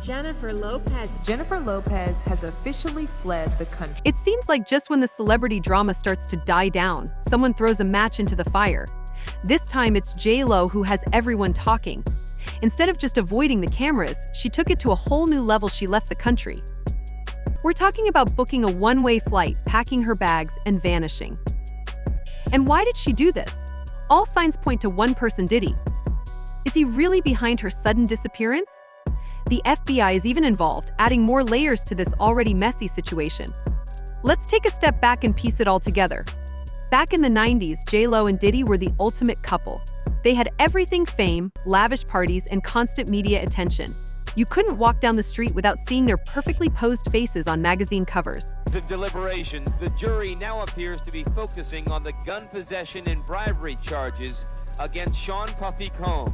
Jennifer Lopez has officially fled the country. It seems like just when the celebrity drama starts to die down, someone throws a match into the fire. This time it's J.Lo who has everyone talking. Instead of just avoiding the cameras, she took it to a whole new level. She left the country. We're talking about booking a one-way flight, packing her bags, and vanishing. And why did she do this? All signs point to one person, Diddy. Is he really behind her sudden disappearance? The FBI is even involved, adding more layers to this already messy situation. Let's take a step back and piece it all together. Back in the 90s, J.Lo and Diddy were the ultimate couple. They had everything: fame, lavish parties, and constant media attention. You couldn't walk down the street without seeing their perfectly posed faces on magazine covers. In deliberations, the jury now appears to be focusing on the gun possession and bribery charges against Sean "Puffy" Combs.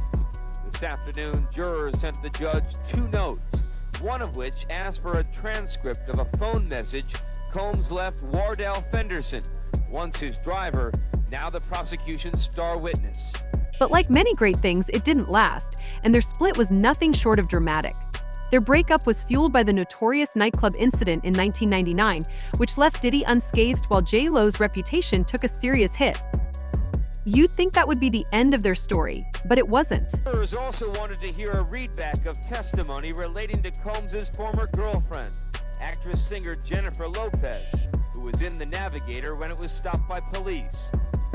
This afternoon, jurors sent the judge 2 notes, one of which asked for a transcript of a phone message Combs left Wardell Fenderson, once his driver, now the prosecution's star witness. But like many great things, it didn't last, and their split was nothing short of dramatic. Their breakup was fueled by the notorious nightclub incident in 1999, which left Diddy unscathed while J.Lo's reputation took a serious hit. You'd think that would be the end of their story, but it wasn't. Jurors also wanted to hear a readback of testimony relating to Combs' former girlfriend, actress-singer Jennifer Lopez, who was in the Navigator when it was stopped by police.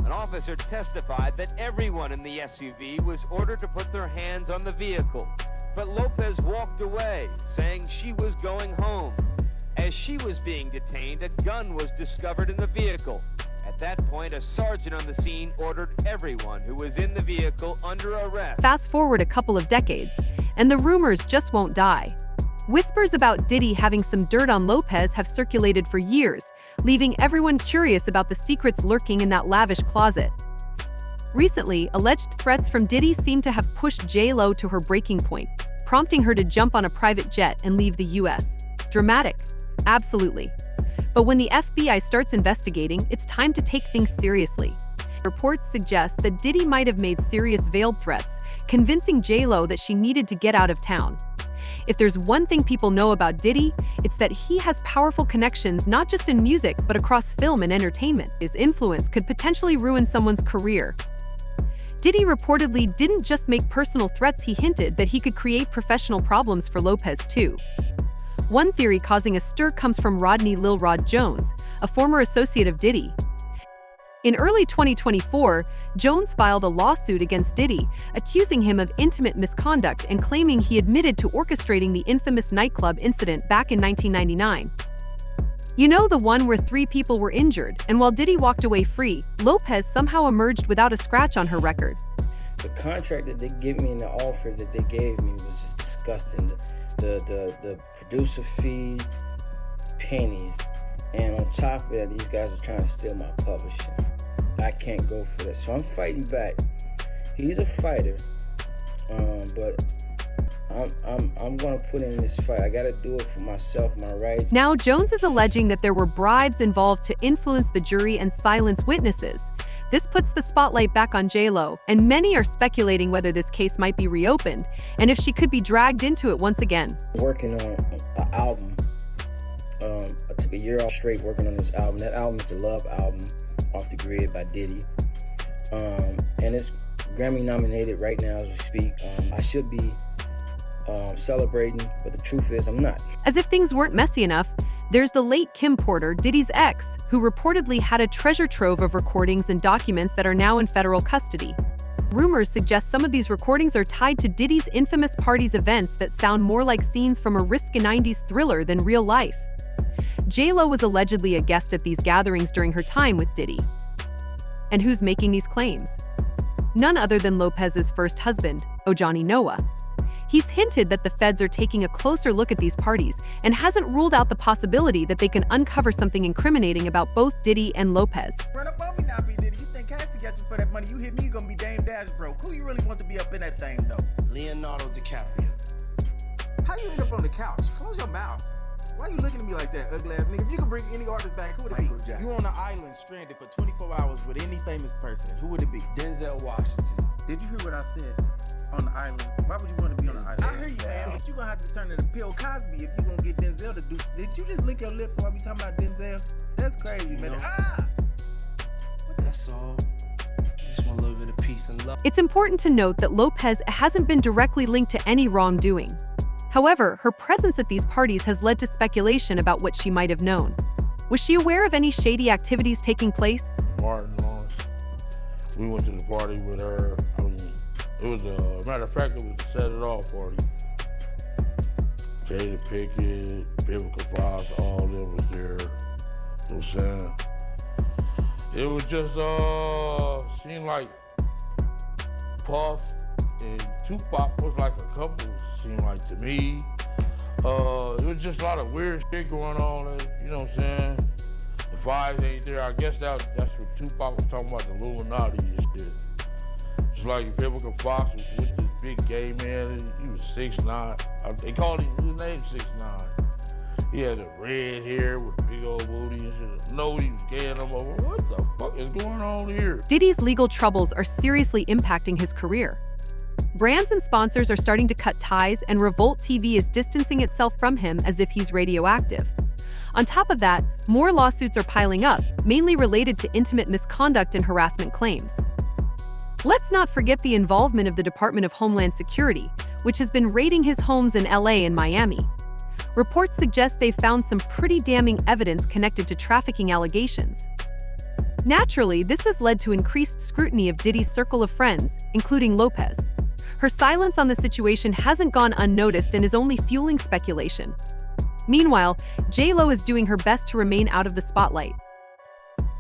An officer testified that everyone in the SUV was ordered to put their hands on the vehicle, but Lopez walked away, saying she was going home. As she was being detained, a gun was discovered in the vehicle. At that point, a sergeant on the scene ordered everyone who was in the vehicle under arrest. Fast forward a couple of decades, and the rumors just won't die. Whispers about Diddy having some dirt on Lopez have circulated for years, leaving everyone curious about the secrets lurking in that lavish closet. Recently, alleged threats from Diddy seem to have pushed J.Lo to her breaking point, prompting her to jump on a private jet and leave the U.S. Dramatic? Absolutely. But when the FBI starts investigating, it's time to take things seriously. Reports suggest that Diddy might have made serious veiled threats, convincing J.Lo that she needed to get out of town. If there's one thing people know about Diddy, it's that he has powerful connections not just in music but across film and entertainment. His influence could potentially ruin someone's career. Diddy reportedly didn't just make personal threats, he hinted that he could create professional problems for Lopez too. One theory causing a stir comes from Rodney "Lil Rod" Jones, a former associate of Diddy. In early 2024, Jones filed a lawsuit against Diddy, accusing him of intimate misconduct and claiming he admitted to orchestrating the infamous nightclub incident back in 1999. You know, the one where 3 people were injured, and while Diddy walked away free, Lopez somehow emerged without a scratch on her record. The contract that they gave me and the offer that they gave me was just disgusting. The producer fee, pennies. And on top of that, these guys are trying to steal my publishing. I can't go for that. So I'm fighting back. He's a fighter, but I'm gonna put in this fight. I gotta do it for myself, my rights. Now, Jones is alleging that there were bribes involved to influence the jury and silence witnesses. This puts the spotlight back on J.Lo, and many are speculating whether this case might be reopened, and if she could be dragged into it once again. Working on an album. I took a year off straight working on this album. That album is the Love album, Off the Grid by Diddy. And it's Grammy nominated right now as we speak. I should be celebrating, but the truth is I'm not. As if things weren't messy enough, there's the late Kim Porter, Diddy's ex, who reportedly had a treasure trove of recordings and documents that are now in federal custody. Rumors suggest some of these recordings are tied to Diddy's infamous parties events that sound more like scenes from a risky 90s thriller than real life. J.Lo was allegedly a guest at these gatherings during her time with Diddy. And who's making these claims? None other than Lopez's first husband, Ojani Noah. He's hinted that the feds are taking a closer look at these parties and hasn't ruled out the possibility that they can uncover something incriminating about both Diddy and Lopez. Run up on me now, B. Diddy. You think Cassie got you for that money? You hit me, you gonna be Dame Dash broke. Who you really want to be up in that thing, though? Leonardo DiCaprio. How you end up on the couch? Close your mouth. Why you looking at me like that, ugly ass nigga? If you could bring any artist back, who would it be? Michael Jackson. You on an island stranded for 24 hours with any famous person. Who would it be? Denzel Washington. Did you hear what I said? on the island? Why would you want to be on the island? I hear you, man, but you gonna have to turn into Bill Cosby if you gonna get Denzel to do. Did you just lick your lips while we talking about Denzel? That's crazy, man. That's all. Just want a little bit of peace and love. It's important to note that Lopez hasn't been directly linked to any wrongdoing. However, her presence at these parties has led to speculation about what she might have known. Was she aware of any shady activities taking place? Martin Lawrence. We went to the party with her. I mean, it was matter of fact, it was a set it off party. Jada Pickett, Biblical Fox, all of them was there. You know what I'm saying? It was just, seemed like Puff and Tupac was like a couple, seemed like to me. It was just a lot of weird shit going on, you know what I'm saying? The vibes ain't there. I guess that's what Tupac was talking about, the Illuminati and shit. Just like Vivica Fox was with this big gay man, he was 6'9". They called him, his name 6'9". He had the red hair with a big old booty and shit. No, he was gay and I'm like, what the fuck is going on here? Diddy's legal troubles are seriously impacting his career. Brands and sponsors are starting to cut ties, and Revolt TV is distancing itself from him as if he's radioactive. On top of that, more lawsuits are piling up, mainly related to intimate misconduct and harassment claims. Let's not forget the involvement of the Department of Homeland Security, which has been raiding his homes in LA and Miami. Reports suggest they've found some pretty damning evidence connected to trafficking allegations. Naturally, this has led to increased scrutiny of Diddy's circle of friends, including Lopez. Her silence on the situation hasn't gone unnoticed and is only fueling speculation. Meanwhile, J.Lo is doing her best to remain out of the spotlight.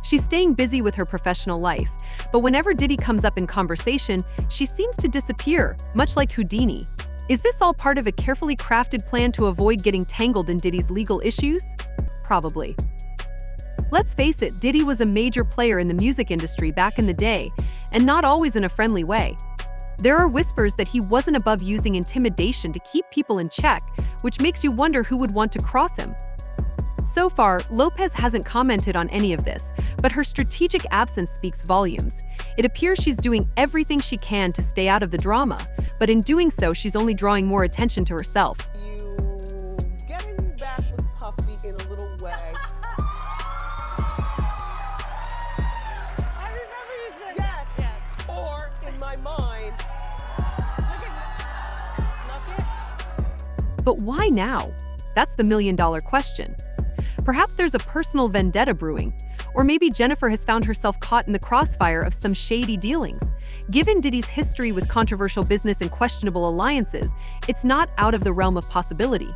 She's staying busy with her professional life, but whenever Diddy comes up in conversation, she seems to disappear, much like Houdini. Is this all part of a carefully crafted plan to avoid getting tangled in Diddy's legal issues? Probably. Let's face it, Diddy was a major player in the music industry back in the day, and not always in a friendly way. There are whispers that he wasn't above using intimidation to keep people in check, which makes you wonder who would want to cross him. So far, Lopez hasn't commented on any of this, but her strategic absence speaks volumes. It appears she's doing everything she can to stay out of the drama, but in doing so, she's only drawing more attention to herself. You getting back with Puffy in a little way. I remember you said Yes. yes. Or in my mind. Look it. But why now? That's the million-dollar question. Perhaps there's a personal vendetta brewing, or maybe Jennifer has found herself caught in the crossfire of some shady dealings. Given Diddy's history with controversial business and questionable alliances, it's not out of the realm of possibility.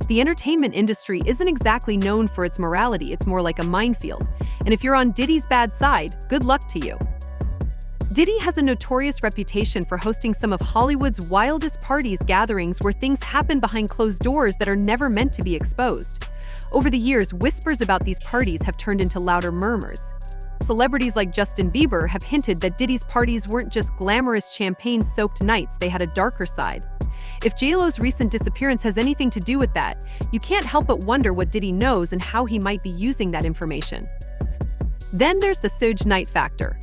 The entertainment industry isn't exactly known for its morality, it's more like a minefield. And if you're on Diddy's bad side, good luck to you. Diddy has a notorious reputation for hosting some of Hollywood's wildest parties gatherings where things happen behind closed doors that are never meant to be exposed. Over the years, whispers about these parties have turned into louder murmurs. Celebrities like Justin Bieber have hinted that Diddy's parties weren't just glamorous champagne-soaked nights, they had a darker side. If J.Lo's recent disappearance has anything to do with that, you can't help but wonder what Diddy knows and how he might be using that information. Then there's the Suge Knight factor.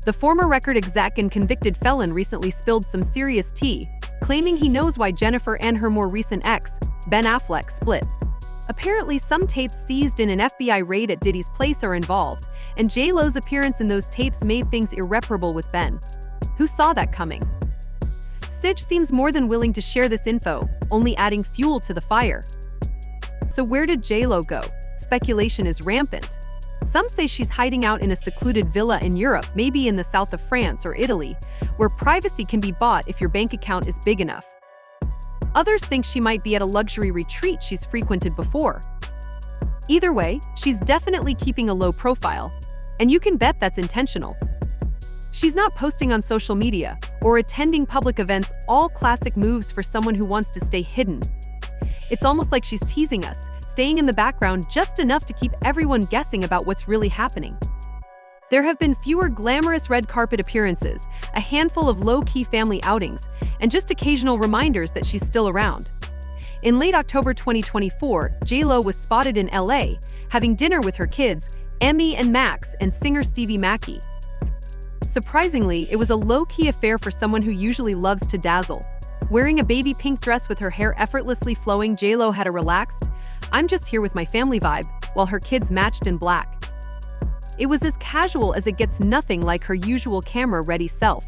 The former record exec and convicted felon recently spilled some serious tea, claiming he knows why Jennifer and her more recent ex, Ben Affleck, split. Apparently, some tapes seized in an FBI raid at Diddy's place are involved, and J.Lo's appearance in those tapes made things irreparable with Ben. Who saw that coming? Suge seems more than willing to share this info, only adding fuel to the fire. So where did J.Lo go? Speculation is rampant. Some say she's hiding out in a secluded villa in Europe, maybe in the south of France or Italy, where privacy can be bought if your bank account is big enough. Others think she might be at a luxury retreat she's frequented before. Either way, she's definitely keeping a low profile, and you can bet that's intentional. She's not posting on social media or attending public events, all classic moves for someone who wants to stay hidden. It's almost like she's teasing us, staying in the background just enough to keep everyone guessing about what's really happening. There have been fewer glamorous red carpet appearances, a handful of low-key family outings, and just occasional reminders that she's still around. In late October 2024, J.Lo was spotted in LA, having dinner with her kids, Emmy and Max, and singer Stevie Mackey. Surprisingly, it was a low-key affair for someone who usually loves to dazzle. Wearing a baby pink dress with her hair effortlessly flowing, J.Lo had a relaxed, "I'm just here with my family" vibe, while her kids matched in black. It was as casual as it gets, nothing like her usual camera-ready self.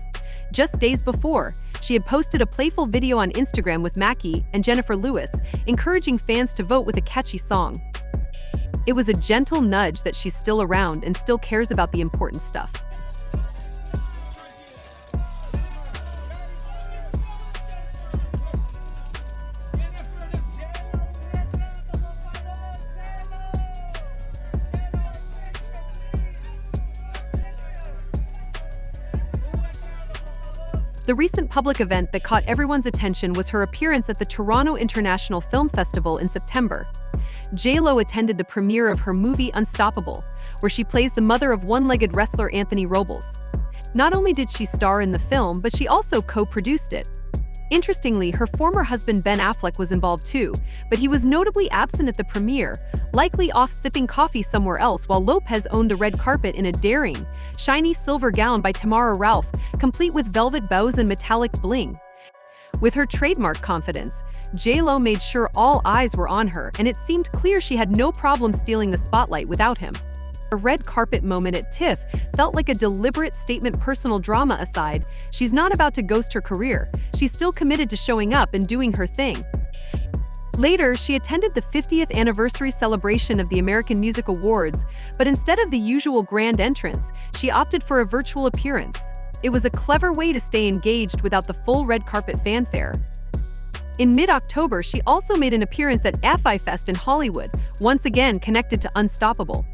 Just days before, she had posted a playful video on Instagram with Mackie and Jennifer Lopez, encouraging fans to vote with a catchy song. It was a gentle nudge that she's still around and still cares about the important stuff. The recent public event that caught everyone's attention was her appearance at the Toronto International Film Festival in September. J.Lo attended the premiere of her movie Unstoppable, where she plays the mother of one-legged wrestler Anthony Robles. Not only did she star in the film, but she also co-produced it. Interestingly, her former husband Ben Affleck was involved too, but he was notably absent at the premiere, likely off sipping coffee somewhere else, while Lopez owned the red carpet in a daring, shiny silver gown by Tamara Ralph, complete with velvet bows and metallic bling. With her trademark confidence, J.Lo made sure all eyes were on her, and it seemed clear she had no problem stealing the spotlight without him. A red carpet moment at TIFF felt like a deliberate statement. Personal drama aside, she's not about to ghost her career. She's still committed to showing up and doing her thing. Later, she attended the 50th anniversary celebration of the American Music Awards, but instead of the usual grand entrance, she opted for a virtual appearance. It was a clever way to stay engaged without the full red carpet fanfare. In mid-October, she also made an appearance at FI Fest in Hollywood, once again connected to Unstoppable.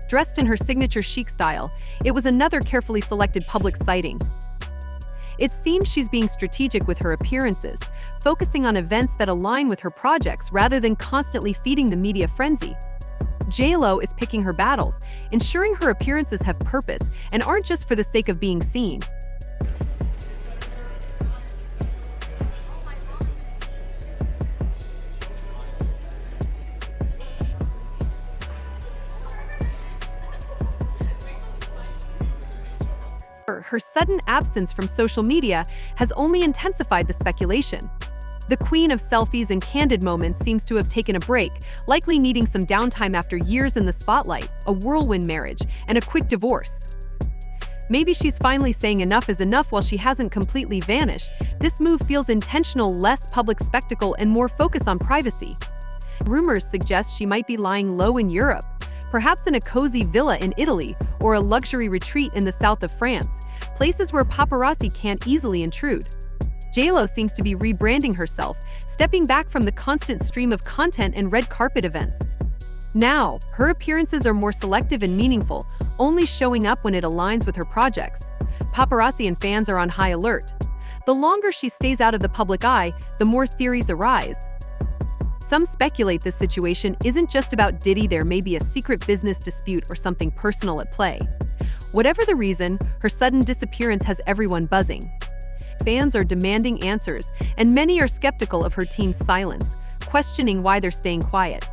Dressed in her signature chic style, it was another carefully selected public sighting. It seems she's being strategic with her appearances, focusing on events that align with her projects rather than constantly feeding the media frenzy. J.Lo is picking her battles, ensuring her appearances have purpose and aren't just for the sake of being seen. Her sudden absence from social media has only intensified the speculation. The queen of selfies and candid moments seems to have taken a break, likely needing some downtime after years in the spotlight, a whirlwind marriage, and a quick divorce. Maybe she's finally saying enough is enough while she hasn't completely vanished. This move feels intentional, less public spectacle and more focus on privacy. Rumors suggest she might be lying low in Europe, perhaps in a cozy villa in Italy or a luxury retreat in the south of France, places where paparazzi can't easily intrude. J.Lo seems to be rebranding herself, stepping back from the constant stream of content and red carpet events. Now, her appearances are more selective and meaningful, only showing up when it aligns with her projects. Paparazzi and fans are on high alert. The longer she stays out of the public eye, the more theories arise. Some speculate this situation isn't just about Diddy. There may be a secret business dispute or something personal at play. Whatever the reason, her sudden disappearance has everyone buzzing. Fans are demanding answers, and many are skeptical of her team's silence, questioning why they're staying quiet.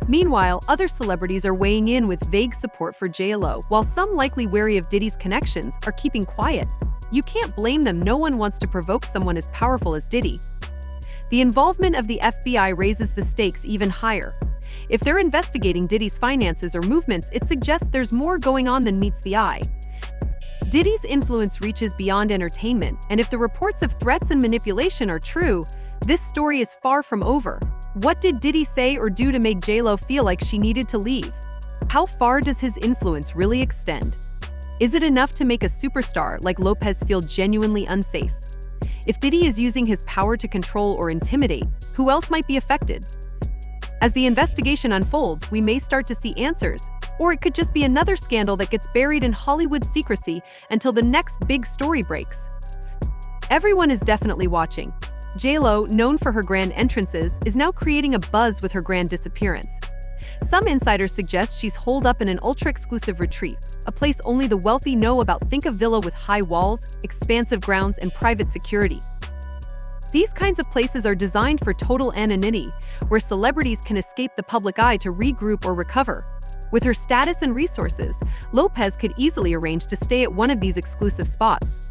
Meanwhile, other celebrities are weighing in with vague support for J.Lo, while some, likely wary of Diddy's connections, are keeping quiet. You can't blame them. No one wants to provoke someone as powerful as Diddy. The involvement of the FBI raises the stakes even higher. If they're investigating Diddy's finances or movements, it suggests there's more going on than meets the eye. Diddy's influence reaches beyond entertainment, and if the reports of threats and manipulation are true, this story is far from over. What did Diddy say or do to make J.Lo feel like she needed to leave? How far does his influence really extend? Is it enough to make a superstar like Lopez feel genuinely unsafe? If Diddy is using his power to control or intimidate, who else might be affected? As the investigation unfolds, we may start to see answers, or it could just be another scandal that gets buried in Hollywood secrecy until the next big story breaks. Everyone is definitely watching. J.Lo, known for her grand entrances, is now creating a buzz with her grand disappearance. Some insiders suggest she's holed up in an ultra-exclusive retreat, a place only the wealthy know about. Think a villa with high walls, expansive grounds, and private security. These kinds of places are designed for total anonymity, where celebrities can escape the public eye to regroup or recover. With her status and resources, Lopez could easily arrange to stay at one of these exclusive spots.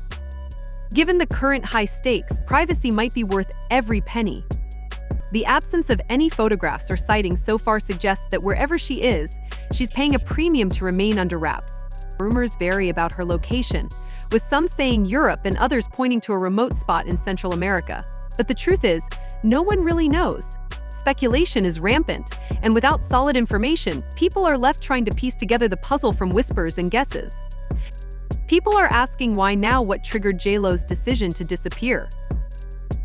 Given the current high stakes, privacy might be worth every penny. The absence of any photographs or sightings so far suggests that wherever she is, she's paying a premium to remain under wraps. Rumors vary about her location, with some saying Europe and others pointing to a remote spot in Central America. But the truth is, no one really knows. Speculation is rampant, and without solid information, people are left trying to piece together the puzzle from whispers and guesses. People are asking why now, what triggered J.Lo's decision to disappear.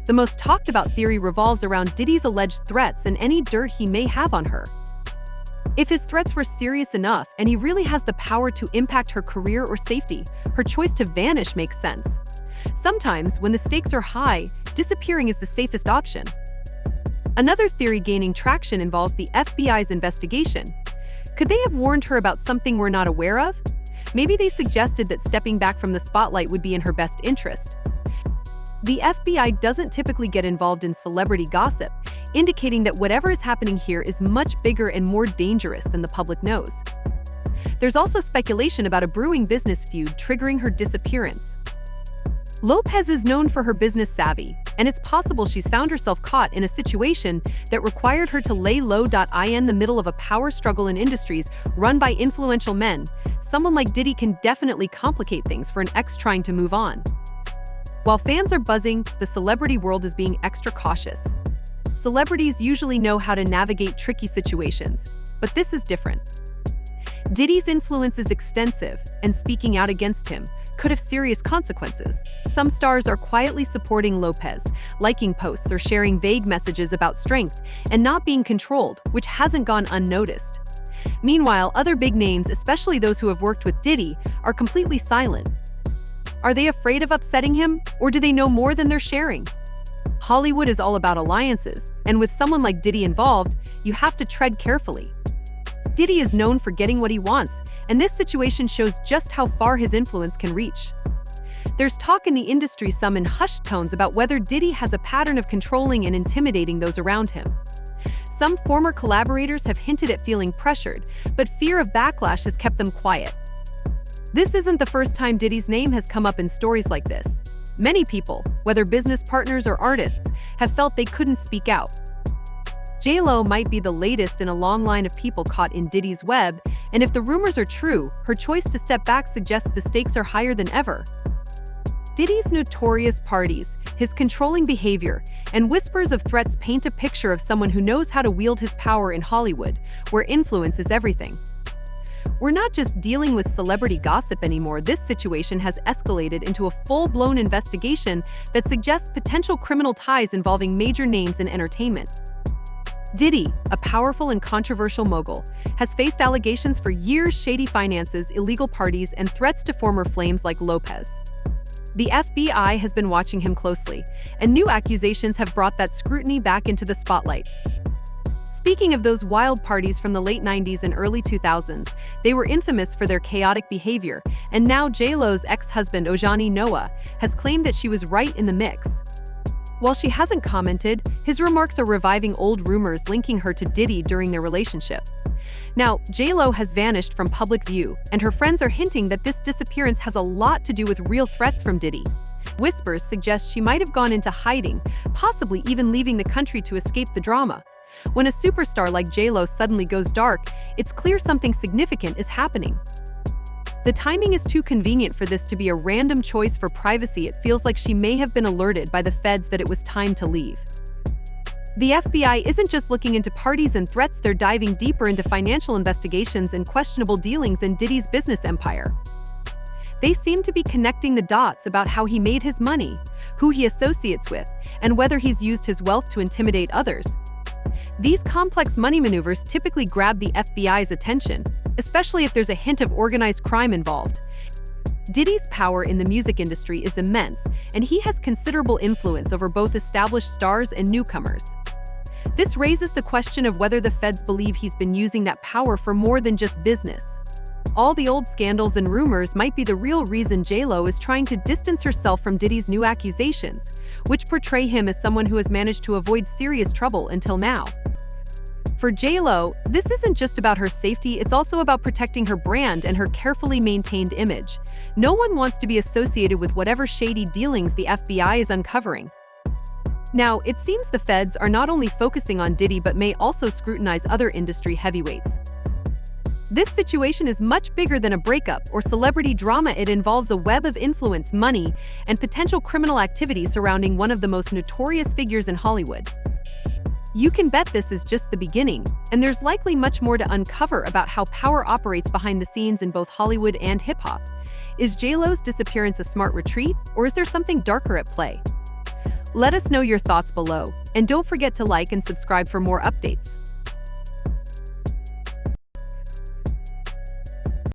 The most talked about theory revolves around Diddy's alleged threats and any dirt he may have on her. If his threats were serious enough and he really has the power to impact her career or safety, her choice to vanish makes sense. Sometimes, when the stakes are high, disappearing is the safest option. Another theory gaining traction involves the FBI's investigation. Could they have warned her about something we're not aware of? Maybe they suggested that stepping back from the spotlight would be in her best interest. The FBI doesn't typically get involved in celebrity gossip, indicating that whatever is happening here is much bigger and more dangerous than the public knows. There's also speculation about a brewing business feud triggering her disappearance. Lopez is known for her business savvy, and it's possible she's found herself caught in a situation that required her to lay low. In the middle of a power struggle in industries run by influential men, someone like Diddy can definitely complicate things for an ex trying to move on. While fans are buzzing, the celebrity world is being extra cautious. Celebrities usually know how to navigate tricky situations, but this is different. Diddy's influence is extensive, and speaking out against him could have serious consequences. Some stars are quietly supporting Lopez, liking posts or sharing vague messages about strength and not being controlled, which hasn't gone unnoticed. Meanwhile, other big names, especially those who have worked with Diddy, are completely silent. Are they afraid of upsetting him, or do they know more than they're sharing? Hollywood is all about alliances, and with someone like Diddy involved, you have to tread carefully. Diddy is known for getting what he wants, and this situation shows just how far his influence can reach. There's talk in the industry, some in hushed tones, about whether Diddy has a pattern of controlling and intimidating those around him. Some former collaborators have hinted at feeling pressured, but fear of backlash has kept them quiet. This isn't the first time Diddy's name has come up in stories like this. Many people, whether business partners or artists, have felt they couldn't speak out. J.Lo might be the latest in a long line of people caught in Diddy's web, and if the rumors are true, her choice to step back suggests the stakes are higher than ever. Diddy's notorious parties, his controlling behavior, and whispers of threats paint a picture of someone who knows how to wield his power in Hollywood, where influence is everything. We're not just dealing with celebrity gossip anymore. This situation has escalated into a full-blown investigation that suggests potential criminal ties involving major names in entertainment. Diddy, a powerful and controversial mogul, has faced allegations for years: shady finances, illegal parties, and threats to former flames like Lopez. The FBI has been watching him closely, and new accusations have brought that scrutiny back into the spotlight. Speaking of those wild parties from the late 90s and early 2000s, they were infamous for their chaotic behavior, and now J.Lo's ex-husband Ojani Noah has claimed that she was right in the mix. While she hasn't commented, his remarks are reviving old rumors linking her to Diddy during their relationship. Now, J.Lo has vanished from public view, and her friends are hinting that this disappearance has a lot to do with real threats from Diddy. Whispers suggest she might have gone into hiding, possibly even leaving the country to escape the drama. When a superstar like J.Lo suddenly goes dark, it's clear something significant is happening. The timing is too convenient for this to be a random choice for privacy. It feels like she may have been alerted by the feds that it was time to leave. The FBI isn't just looking into parties and threats, they're diving deeper into financial investigations and questionable dealings in Diddy's business empire. They seem to be connecting the dots about how he made his money, who he associates with, and whether he's used his wealth to intimidate others. These complex money maneuvers typically grab the FBI's attention, especially if there's a hint of organized crime involved. Diddy's power in the music industry is immense, and he has considerable influence over both established stars and newcomers. This raises the question of whether the feds believe he's been using that power for more than just business. All the old scandals and rumors might be the real reason J.Lo is trying to distance herself from Diddy's new accusations, which portray him as someone who has managed to avoid serious trouble until now. For J.Lo, this isn't just about her safety, it's also about protecting her brand and her carefully maintained image. No one wants to be associated with whatever shady dealings the FBI is uncovering. Now, it seems the feds are not only focusing on Diddy but may also scrutinize other industry heavyweights. This situation is much bigger than a breakup or celebrity drama. It involves a web of influence, money, and potential criminal activity surrounding one of the most notorious figures in Hollywood. You can bet this is just the beginning, and there's likely much more to uncover about how power operates behind the scenes in both Hollywood and hip-hop. Is J.Lo's disappearance a smart retreat, or is there something darker at play? Let us know your thoughts below, and don't forget to like and subscribe for more updates.